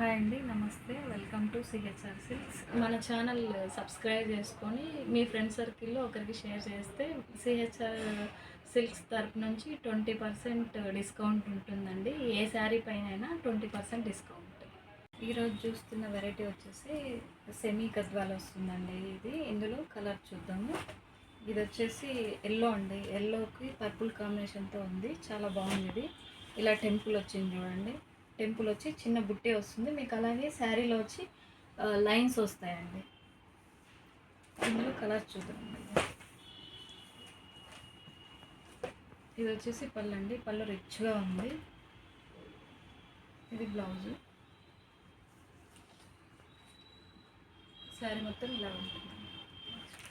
Hi అండి, నమస్తే. Welcome to CHR silks. మన ఛానల్ సబ్స్క్రైబ్ చేసుకొని మీ ఫ్రెండ్ సర్కిల్లో ఒకరికి షేర్ చేస్తే సిహెచ్ఆర్ సిల్క్స్ తరపు నుంచి 20% డిస్కౌంట్ ఉంటుందండి. ఏ శారీ పైన 20% డిస్కౌంట్. ఈరోజు చూస్తున్న వెరైటీ వచ్చేసి సెమీ గద్వాల్ వస్తుందండి. ఇందులో కలర్ చూద్దాము. ఇది వచ్చేసి ఎల్లో అండి. ఎల్లోకి పర్పుల్ కాంబినేషన్తో ఉంది. చాలా బాగుంది. ఇది ఇలా టెంపుల్ వచ్చింది చూడండి. టెంపుల్ వచ్చి చిన్న బుట్టే వస్తుంది మీకు. అలాగే శారీలో వచ్చి లైన్స్ వస్తాయండి. ఇందులో కలర్ చూద్దామండి. ఇది వచ్చేసి పళ్ళు అండి. పళ్ళు రిచ్గా ఉంది. ఇది బ్లౌజు. శారీ మొత్తం ఇలా ఉంటుంది.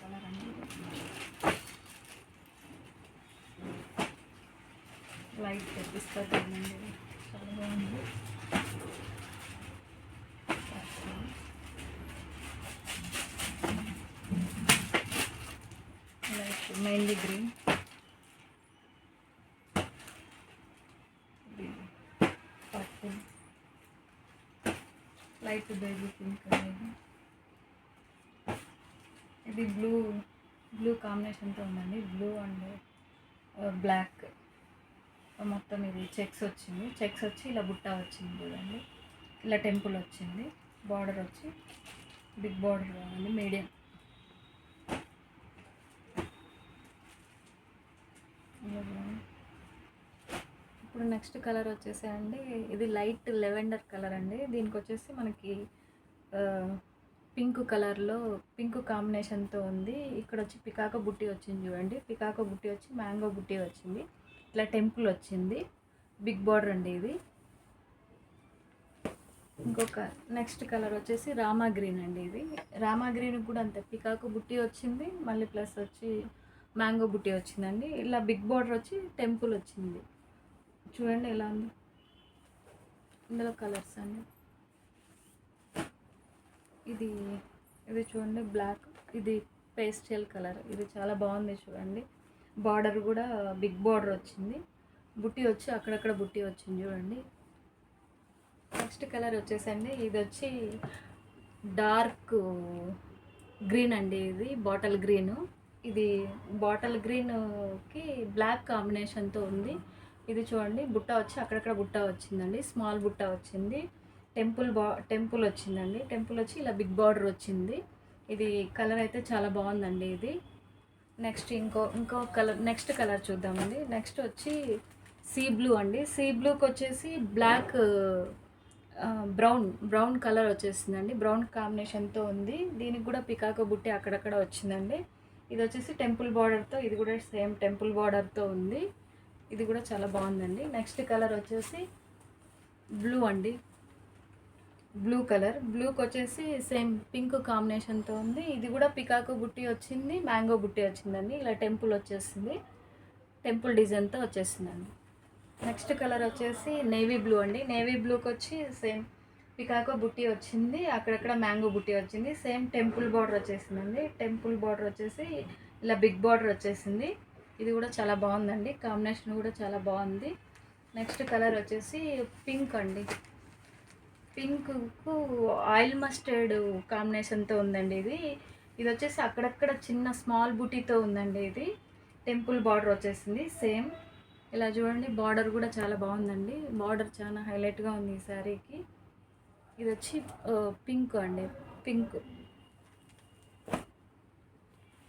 కలర్ అండి లైట్ తెప్పిస్తుంది. చాలా బాగుంది. Light mehndi green, purple, light baby pink అనేది. ఇది బ్లూ కాంబినేషన్తో ఉందండి. బ్లూ అండ్ బ్లాక్ మొత్తం. ఇది చెక్స్ వచ్చింది. చెక్స్ వచ్చి ఇలా బుట్ట వచ్చింది చూడండి. ఇలా టెంపుల్ వచ్చింది. బార్డర్ వచ్చి బిగ్ బార్డర్ కావాలి, మీడియం. ఇప్పుడు నెక్స్ట్ కలర్ వచ్చేసండి, ఇది లైట్ లెవెండర్ కలర్ అండి. దీనికి వచ్చేసి మనకి పింక్ కలర్లో పింక్ కాంబినేషన్తో ఉంది. ఇక్కడ వచ్చి పికాకో బుట్టి వచ్చింది చూడండి. పికాకో బుట్టి వచ్చి మ్యాంగో బుట్టి వచ్చింది. ఇట్లా టెంపుల్ వచ్చింది. బిగ్ బార్డర్ అండి ఇది. ఇంకొక నెక్స్ట్ కలర్ వచ్చేసి రామా గ్రీన్ అండి. ఇది రామా గ్రీన్ కూడా అంతే. పికాకో బుట్టి వచ్చింది, మళ్ళీ ప్లస్ వచ్చి మ్యాంగో బుట్టి వచ్చిందండి. ఇలా బిగ్ బార్డర్ వచ్చి టెంపుల్ వచ్చింది చూడండి ఎలా ఉంది. ఇందులో కలర్స్ అండి. ఇది చూడండి బ్లాక్, ఇది పేస్టల్ కలర్. ఇది చాలా బాగుంది చూడండి. బార్డర్ కూడా బిగ్ బార్డర్ వచ్చింది. బుట్టి వచ్చి అక్కడక్కడ బుట్టి వచ్చింది చూడండి. నెక్స్ట్ కలర్ వచ్చేసండి, ఇది వచ్చి డార్క్ గ్రీన్ అండి. ఇది బాటిల్ గ్రీను. ఇది బాటిల్ గ్రీన్కి బ్లాక్ కాంబినేషన్తో ఉంది. ఇది చూడండి బుట్ట వచ్చి అక్కడక్కడ బుట్ట వచ్చిందండి. స్మాల్ బుట్ట వచ్చింది. టెంపుల్ వచ్చిందండి. టెంపుల్ వచ్చి ఇలా బిగ్ బార్డర్ వచ్చింది. ఇది కలర్ అయితే చాలా బాగుందండి. ఇది నెక్స్ట్ ఇంకో కలర్. నెక్స్ట్ కలర్ చూద్దామండి. నెక్స్ట్ వచ్చి సీ బ్లూ అండి. సీ బ్లూకి వచ్చేసి బ్లాక్ బ్రౌన్ కలర్ వచ్చేసిందండి. బ్రౌన్ కాంబినేషన్తో ఉంది. దీనికి కూడా పికాకో బుట్టి అక్కడక్కడ వచ్చిందండి. ఇది వచ్చేసి టెంపుల్ బార్డర్తో, ఇది కూడా సేమ్ టెంపుల్ బార్డర్తో ఉంది. ఇది కూడా చాలా బాగుందండి. నెక్స్ట్ కలర్ వచ్చేసి బ్లూ అండి. Blue colour. బ్లూకి వచ్చేసి సేమ్ పింక్ కాంబినేషన్తో ఉంది. ఇది కూడా పికాకో బుట్టి వచ్చింది, మ్యాంగో బుట్టి వచ్చిందండి. ఇలా టెంపుల్ వచ్చేసింది. టెంపుల్ డిజైన్తో వచ్చేసిందండి. నెక్స్ట్ కలర్ వచ్చేసి నేవీ బ్లూ అండి. నేవీ బ్లూకి వచ్చి సేమ్ పికాకో బుట్టి వచ్చింది, అక్కడక్కడ మ్యాంగో బుట్టి వచ్చింది. సేమ్ టెంపుల్ బార్డర్ వచ్చేసిందండి. టెంపుల్ బార్డర్ వచ్చేసి ఇలా బిగ్ బార్డర్ వచ్చేసింది. ఇది కూడా చాలా బాగుందండి. కాంబినేషన్ కూడా చాలా బాగుంది. నెక్స్ట్ కలర్ వచ్చేసి పింక్ అండి. పింక్కు ఆయిల్ మస్టర్డ్ కాంబినేషన్తో ఉందండి. ఇది వచ్చేసి అక్కడక్కడ చిన్న స్మాల్ బుటీతో ఉందండి. ఇది టెంపుల్ బార్డర్ వచ్చేసింది. సేమ్ ఇలా చూడండి. బార్డర్ కూడా చాలా బాగుందండి. బార్డర్ చాలా హైలైట్గా ఉంది ఈ శారీకి. ఇది వచ్చి పింక్ అండి. పింక్.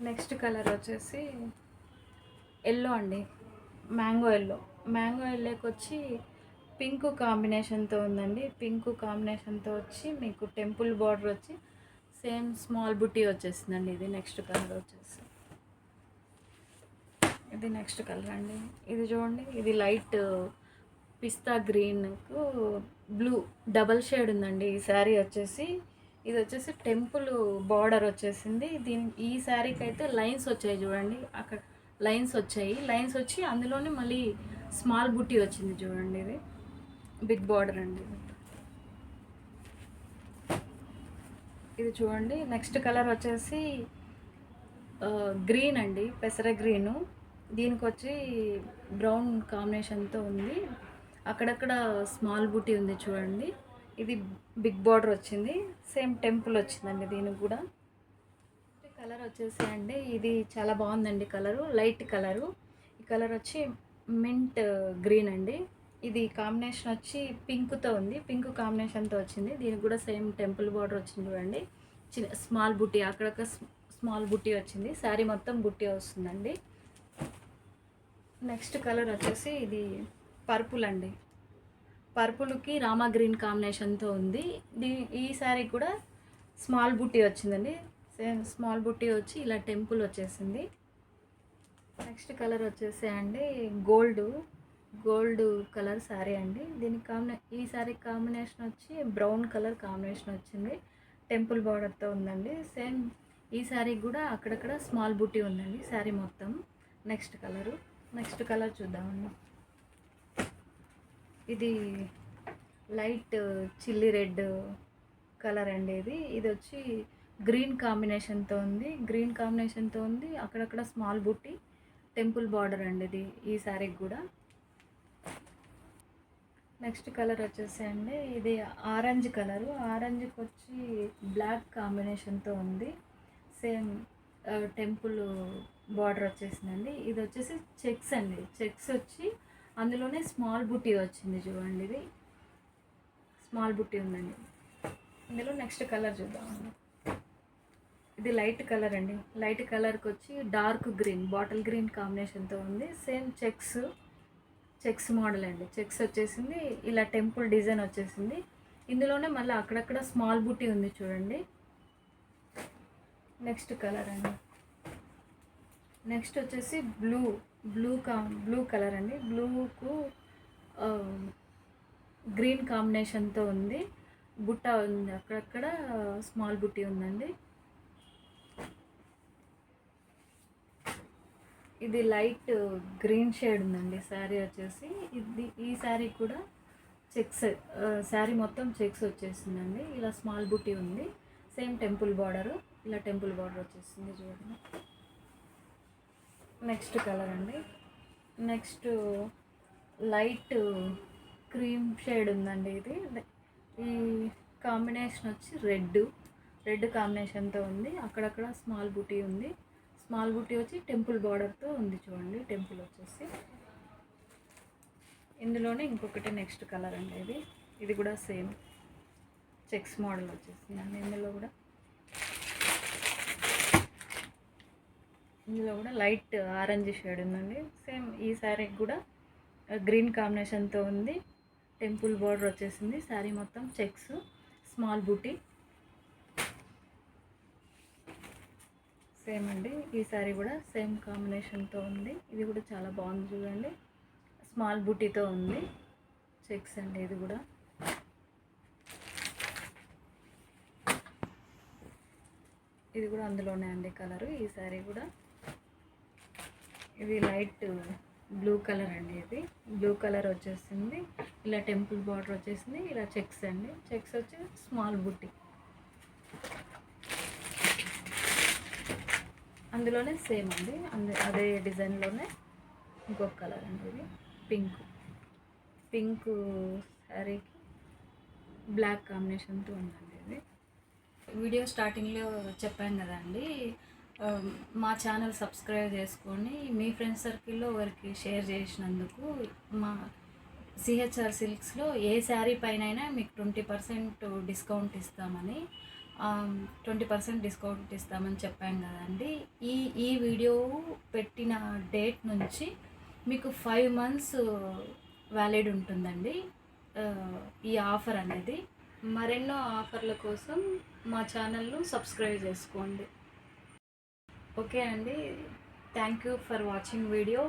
నెక్స్ట్ కలర్ వచ్చేసి ఎల్లో అండి. మ్యాంగో ఎల్లోకి వచ్చి పింక్ కాంబినేషన్తో ఉందండి. పింక్ కాంబినేషన్తో వచ్చి మీకు టెంపుల్ బార్డర్ వచ్చి సేమ్ స్మాల్ బుట్టి వచ్చేసిందండి. ఇది నెక్స్ట్ కలర్ వచ్చేసి ఇది నెక్స్ట్ కలర్ అండి. ఇది చూడండి. ఇది లైట్ పిస్తా గ్రీన్కు బ్లూ డబల్ షేడ్ ఉందండి ఈ శారీ వచ్చేసి. ఇది వచ్చేసి టెంపుల్ బార్డర్ వచ్చేసింది. ఈ శారీకి అయితే లైన్స్ వచ్చాయి చూడండి. అక్కడ లైన్స్ వచ్చి అందులోనే మళ్ళీ స్మాల్ బుట్టి వచ్చింది చూడండి. ఇది బిగ్ బార్డర్ అండి. ఇది చూడండి. నెక్స్ట్ కలర్ వచ్చేసి గ్రీన్ అండి, పెసర గ్రీను. దీనికి వచ్చి బ్రౌన్ కాంబినేషన్తో ఉంది. అక్కడక్కడ స్మాల్ బూటీ ఉంది చూడండి. ఇది బిగ్ బార్డర్ వచ్చింది, సేమ్ టెంపుల్ వచ్చిందండి దీనికి కూడా. కలర్ వచ్చేసి అండి ఇది చాలా బాగుందండి, కలరు లైట్ కలరు. ఈ కలర్ వచ్చి మింట్ గ్రీన్ అండి. ఇది కాంబినేషన్ వచ్చి పింక్తో ఉంది, పింక్ కాంబినేషన్తో వచ్చింది. దీనికి కూడా సేమ్ టెంపుల్ బార్డర్ వచ్చింది చూడండి, చిన్న స్మాల్ బుట్టి, అక్కడొక స్మాల్ బుట్టి వచ్చింది. శారీ మొత్తం బుట్టి వస్తుందండి. నెక్స్ట్ కలర్ వచ్చేసి ఇది పర్పుల్ అండి, పర్పుల్కి రామా గ్రీన్ కాంబినేషన్తో ఉంది. ఈ శారీ కూడా స్మాల్ బుట్టి వచ్చిందండి, సేమ్ స్మాల్ బుట్టి వచ్చి ఇలా టెంపుల్ వచ్చేసింది. నెక్స్ట్ కలర్ వచ్చేసి అండి గోల్డ్ కలర్ శారీ అండి. దీనికి ఈ శారీ కాంబినేషన్ వచ్చి బ్రౌన్ కలర్ కాంబినేషన్ వచ్చింది, టెంపుల్ బార్డర్తో ఉందండి. సేమ్ ఈ శారీ కూడా అక్కడక్కడ స్మాల్ బుట్టి ఉందండి శారీ మొత్తం. నెక్స్ట్ కలర్ చూద్దామండి. ఇది లైట్ చిల్లీ రెడ్ కలర్ అండి. ఇది వచ్చి గ్రీన్ కాంబినేషన్తో ఉంది, అక్కడక్కడ స్మాల్ బుట్టి, టెంపుల్ బార్డర్ అండి ఇది ఈ శారీకి కూడా. నెక్స్ట్ కలర్ వచ్చేసి అండి ఇది ఆరెంజ్ కలరు, ఆరెంజ్కి వచ్చి బ్లాక్ కాంబినేషన్తో ఉంది, సేమ్ టెంపుల్ బార్డర్ వచ్చేసిందండి. ఇది వచ్చేసి చెక్స్ అండి, చెక్స్ వచ్చి అందులోనే స్మాల్ బుట్టి వచ్చింది చూడండి, ఇది స్మాల్ బుట్టి ఉందండి ఇందులో. నెక్స్ట్ కలర్ చూద్దామండి. ఇది లైట్ కలర్ అండి, లైట్ కలర్కి వచ్చి డార్క్ గ్రీన్, బాటిల్ గ్రీన్ కాంబినేషన్తో ఉంది. సేమ్ చెక్స్ మోడల్ అండి, చెక్స్ వచ్చేసింది, ఇలా టెంపుల్ డిజైన్ వచ్చేసింది. ఇందులోనే మళ్ళీ అక్కడక్కడ స్మాల్ బుట్టి ఉంది చూడండి. నెక్స్ట్ కలర్ అండి, నెక్స్ట్ వచ్చేసి బ్లూ కలర్ అండి, బ్లూకు గ్రీన్ కాంబినేషన్తో ఉంది, బుట్ట ఉంది, అక్కడక్కడ స్మాల్ బుట్టి ఉందండి. ఇది లైట్ గ్రీన్ షేడ్ ఉందండి శారీ వచ్చేసి. ఈ శారీ కూడా చెక్స్, శారీ మొత్తం చెక్స్ వచ్చేసిందండి, ఇలా స్మాల్ బుట్టి ఉంది. సేమ్ టెంపుల్ బార్డరు, ఇలా టెంపుల్ బార్డర్ వచ్చేసింది చూడండి. నెక్స్ట్ కలర్ అండి, నెక్స్ట్ లైట్ క్రీమ్ షేడ్ ఉందండి. ఈ కాంబినేషన్ వచ్చి రెడ్ కాంబినేషన్తో ఉంది, అక్కడక్కడ స్మాల్ బుటీ ఉంది, స్మాల్ బుటీ వచ్చి టెంపుల్ బార్డర్తో ఉంది చూడండి, టెంపుల్ వచ్చేసి. ఇందులోనే ఇంకొకటి నెక్స్ట్ కలర్ అండి, ఇది కూడా సేమ్ చెక్స్ మోడల్ వచ్చేసిందండి. ఇందులో కూడా లైట్ ఆరెంజ్ షేడ్ ఉందండి. సేమ్ ఈ శారీకి కూడా గ్రీన్ కాంబినేషన్తో ఉంది, టెంపుల్ బార్డర్ వచ్చేసింది, శారీ మొత్తం చెక్స్, స్మాల్ బూటీ. సేమ్ అండి, ఈ శారీ కూడా సేమ్ కాంబినేషన్తో ఉంది, ఇది కూడా చాలా బాగుంది చూడండి, స్మాల్ బూటీతో ఉంది, చెక్స్ అండి. ఇది కూడా అందులోనే అండి కలరు. ఈ శారీ కూడా ఇది లైట్ బ్లూ కలర్ అండి, ఇది బ్లూ కలర్ వచ్చేసింది, ఇలా టెంపుల్ బార్డర్ వచ్చేసింది, ఇలా చెక్స్ అండి, చెక్స్ వచ్చి స్మాల్ బుట్టి. అందులోనే సేమ్ అండి, అదే డిజైన్లోనే ఇంకొక కలర్ అండి, ఇది పింక్ శారీకి బ్లాక్ కాంబినేషన్తో ఉందండి. ఇది వీడియో స్టార్టింగ్లో చెప్పాను కదండి, మా ఛానల్ సబ్స్క్రైబ్ చేసుకొని మీ ఫ్రెండ్స్ సర్కిల్లో ఎవరికి షేర్ చేసినందుకు మా సిహెచ్ఆర్ సిల్క్స్లో ఏ శారీ పైన మీకు 20% డిస్కౌంట్ ఇస్తామని 20% డిస్కౌంట్ ఇస్తామని చెప్పాను కదండి. ఈ వీడియో పెట్టిన డేట్ నుంచి మీకు 5 months వ్యాలిడ్ ఉంటుందండి ఈ ఆఫర్ అనేది. మరెన్నో ఆఫర్ల కోసం మా ఛానల్ను సబ్స్క్రైబ్ చేసుకోండి. ఓకే అండి, thank you for watching video.